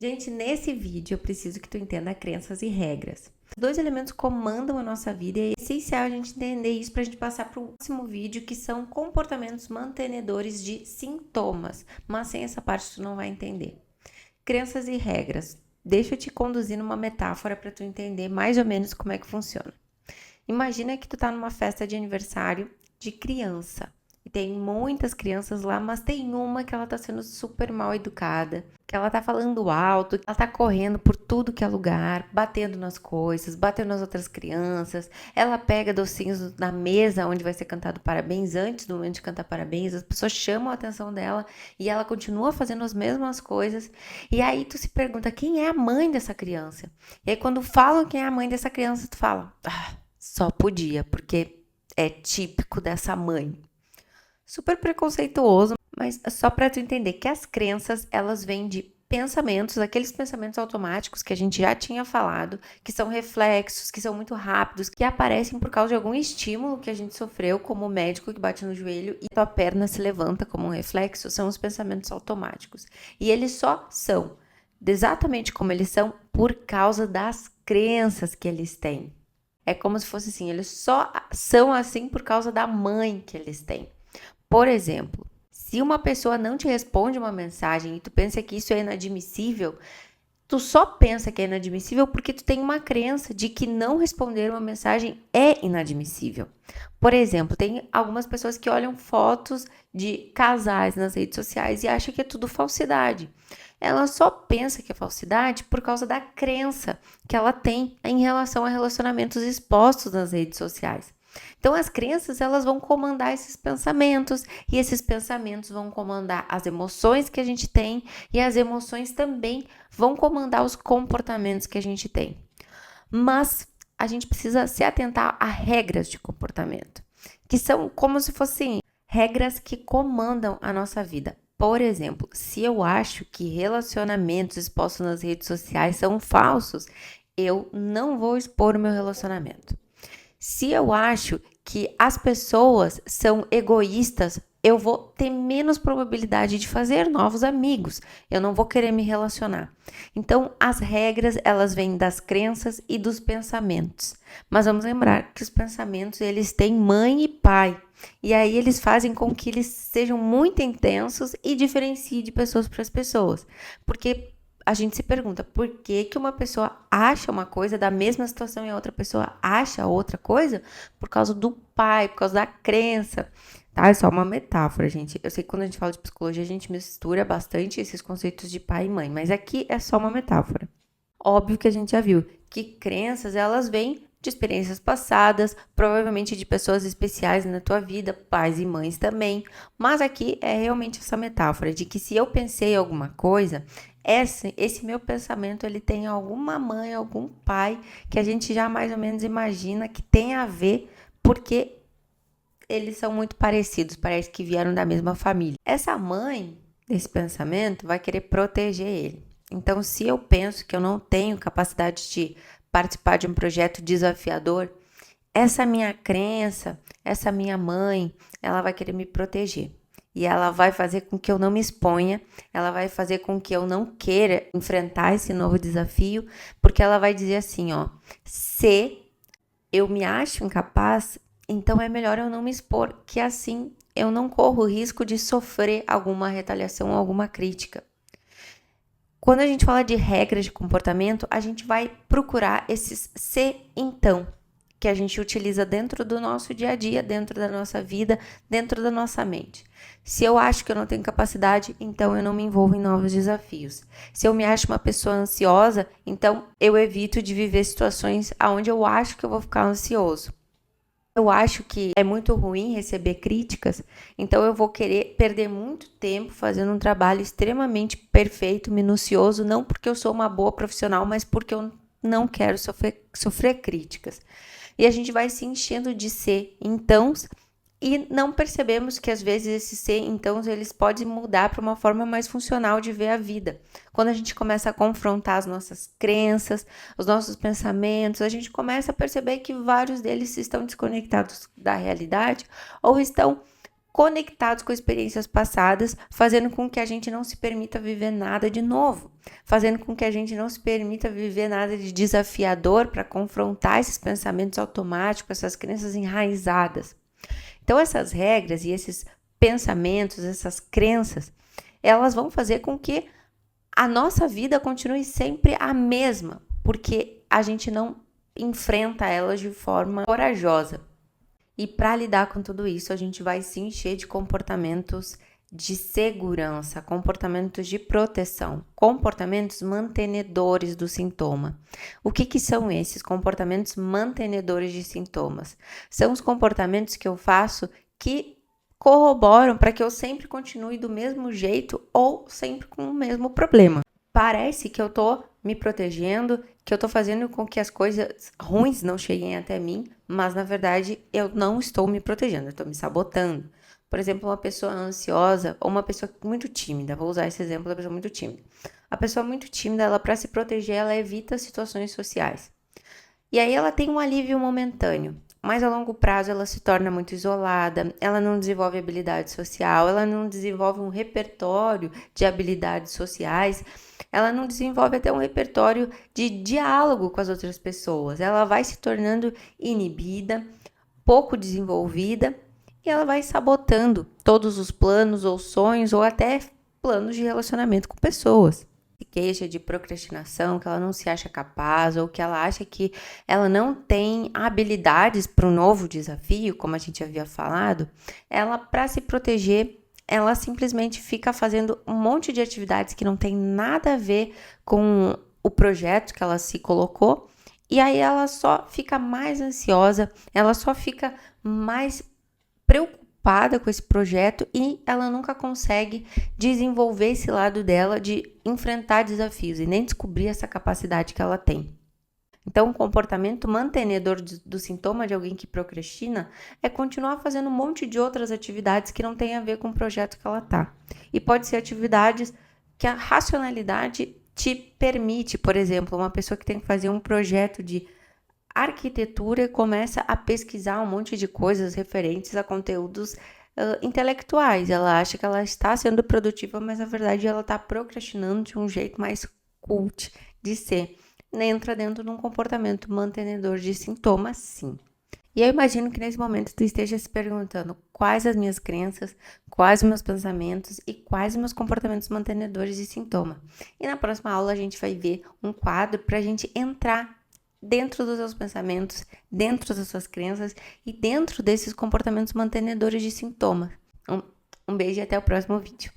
Gente, nesse vídeo eu preciso que tu entenda crenças e regras. Os dois elementos comandam a nossa vida e é essencial a gente entender isso para a gente passar para o próximo vídeo, que são comportamentos mantenedores de sintomas. Mas sem essa parte tu não vai entender. Crenças e regras. Deixa eu te conduzir numa metáfora para tu entender mais ou menos como é que funciona. Imagina que tu tá numa festa de aniversário de criança. E tem muitas crianças lá, mas tem uma que ela tá sendo super mal educada, que ela tá falando alto, que ela tá correndo por tudo que é lugar, batendo nas coisas, batendo nas outras crianças. Ela pega docinhos na mesa onde vai ser cantado parabéns, antes do momento de cantar parabéns, as pessoas chamam a atenção dela e ela continua fazendo as mesmas coisas. E aí tu se pergunta, quem é a mãe dessa criança? E aí quando falam quem é a mãe dessa criança, tu fala, só podia, porque é típico dessa mãe. Super preconceituoso, mas só para tu entender que as crenças, elas vêm de pensamentos, aqueles pensamentos automáticos que a gente já tinha falado, que são reflexos, que são muito rápidos, que aparecem por causa de algum estímulo que a gente sofreu, como o médico que bate no joelho e tua perna se levanta como um reflexo, são os pensamentos automáticos. E eles só são exatamente como eles são por causa das crenças que eles têm. É como se fosse assim, eles só são assim por causa da mãe que eles têm. Por exemplo, se uma pessoa não te responde uma mensagem e tu pensa que isso é inadmissível, tu só pensa que é inadmissível porque tu tem uma crença de que não responder uma mensagem é inadmissível. Por exemplo, tem algumas pessoas que olham fotos de casais nas redes sociais e acham que é tudo falsidade. Ela só pensa que é falsidade por causa da crença que ela tem em relação a relacionamentos expostos nas redes sociais. Então, as crenças, elas vão comandar esses pensamentos e esses pensamentos vão comandar as emoções que a gente tem e as emoções também vão comandar os comportamentos que a gente tem. Mas a gente precisa se atentar a regras de comportamento, que são como se fossem regras que comandam a nossa vida. Por exemplo, se eu acho que relacionamentos expostos nas redes sociais são falsos, eu não vou expor o meu relacionamento. Se eu acho que as pessoas são egoístas, eu vou ter menos probabilidade de fazer novos amigos. Eu não vou querer me relacionar. Então, as regras, elas vêm das crenças e dos pensamentos. Mas vamos lembrar que os pensamentos, eles têm mãe e pai. E aí eles fazem com que eles sejam muito intensos e diferenciem de pessoas para as pessoas. Porque a gente se pergunta por que que uma pessoa acha uma coisa da mesma situação e a outra pessoa acha outra coisa? Por causa do pai, por causa da crença, tá? É só uma metáfora, gente. Eu sei que quando a gente fala de psicologia, a gente mistura bastante esses conceitos de pai e mãe, mas aqui é só uma metáfora. Óbvio que a gente já viu que crenças, elas vêm de experiências passadas, provavelmente de pessoas especiais na tua vida, pais e mães também, mas aqui é realmente essa metáfora de que se eu pensei alguma coisa, esse meu pensamento, ele tem alguma mãe, algum pai, que a gente já mais ou menos imagina que tem a ver, porque eles são muito parecidos, parece que vieram da mesma família. Essa mãe desse pensamento vai querer proteger ele. Então, se eu penso que eu não tenho capacidade de participar de um projeto desafiador, essa minha crença, essa minha mãe, ela vai querer me proteger. E ela vai fazer com que eu não me exponha, ela vai fazer com que eu não queira enfrentar esse novo desafio, porque ela vai dizer assim, ó, se eu me acho incapaz, então é melhor eu não me expor, que assim eu não corro o risco de sofrer alguma retaliação ou alguma crítica. Quando a gente fala de regras de comportamento, a gente vai procurar esses se então, que a gente utiliza dentro do nosso dia a dia, dentro da nossa vida, dentro da nossa mente. Se eu acho que eu não tenho capacidade, então eu não me envolvo em novos desafios. Se eu me acho uma pessoa ansiosa, então eu evito de viver situações onde eu acho que eu vou ficar ansioso. Eu acho que é muito ruim receber críticas, então eu vou querer perder muito tempo fazendo um trabalho extremamente perfeito, minucioso, não porque eu sou uma boa profissional, mas porque eu não quero sofrer críticas. E a gente vai se enchendo de ser entãos e não percebemos que às vezes esses ser entãos eles podem mudar para uma forma mais funcional de ver a vida. Quando a gente começa a confrontar as nossas crenças, os nossos pensamentos, a gente começa a perceber que vários deles estão desconectados da realidade ou estão conectados com experiências passadas, fazendo com que a gente não se permita viver nada de novo, fazendo com que a gente não se permita viver nada de desafiador para confrontar esses pensamentos automáticos, essas crenças enraizadas. Então, essas regras e esses pensamentos, essas crenças, elas vão fazer com que a nossa vida continue sempre a mesma, porque a gente não enfrenta elas de forma corajosa. E para lidar com tudo isso, a gente vai se encher de comportamentos de segurança, comportamentos de proteção, comportamentos mantenedores do sintoma. O que são esses comportamentos mantenedores de sintomas? São os comportamentos que eu faço que corroboram para que eu sempre continue do mesmo jeito ou sempre com o mesmo problema. Parece que eu tô me protegendo, que eu tô fazendo com que as coisas ruins não cheguem até mim, mas na verdade eu não estou me protegendo, eu estou me sabotando. Por exemplo, uma pessoa ansiosa ou uma pessoa muito tímida, vou usar esse exemplo da pessoa muito tímida. A pessoa muito tímida, ela para se proteger, ela evita situações sociais. E aí ela tem um alívio momentâneo, mas a longo prazo ela se torna muito isolada, ela não desenvolve habilidade social, ela não desenvolve um repertório de habilidades sociais, ela não desenvolve até um repertório de diálogo com as outras pessoas, ela vai se tornando inibida, pouco desenvolvida e ela vai sabotando todos os planos ou sonhos ou até planos de relacionamento com pessoas. Se queixa de procrastinação, que ela não se acha capaz ou que ela acha que ela não tem habilidades para um novo desafio, como a gente havia falado, ela, para se proteger, ela simplesmente fica fazendo um monte de atividades que não tem nada a ver com o projeto que ela se colocou, e aí ela só fica mais ansiosa, ela só fica mais preocupada com esse projeto e ela nunca consegue desenvolver esse lado dela de enfrentar desafios e nem descobrir essa capacidade que ela tem. Então, o comportamento mantenedor do sintoma de alguém que procrastina é continuar fazendo um monte de outras atividades que não tem a ver com o projeto que ela tá. E pode ser atividades que a racionalidade te permite. Por exemplo, uma pessoa que tem que fazer um projeto de arquitetura e começa a pesquisar um monte de coisas referentes a conteúdos intelectuais. Ela acha que ela está sendo produtiva, mas na verdade ela está procrastinando de um jeito mais cult de ser. Entra dentro de um comportamento mantenedor de sintomas, sim. E eu imagino que nesse momento tu esteja se perguntando quais as minhas crenças, quais os meus pensamentos e quais os meus comportamentos mantenedores de sintoma. E na próxima aula a gente vai ver um quadro para a gente entrar dentro dos seus pensamentos, dentro das suas crenças e dentro desses comportamentos mantenedores de sintomas. Um beijo e até o próximo vídeo.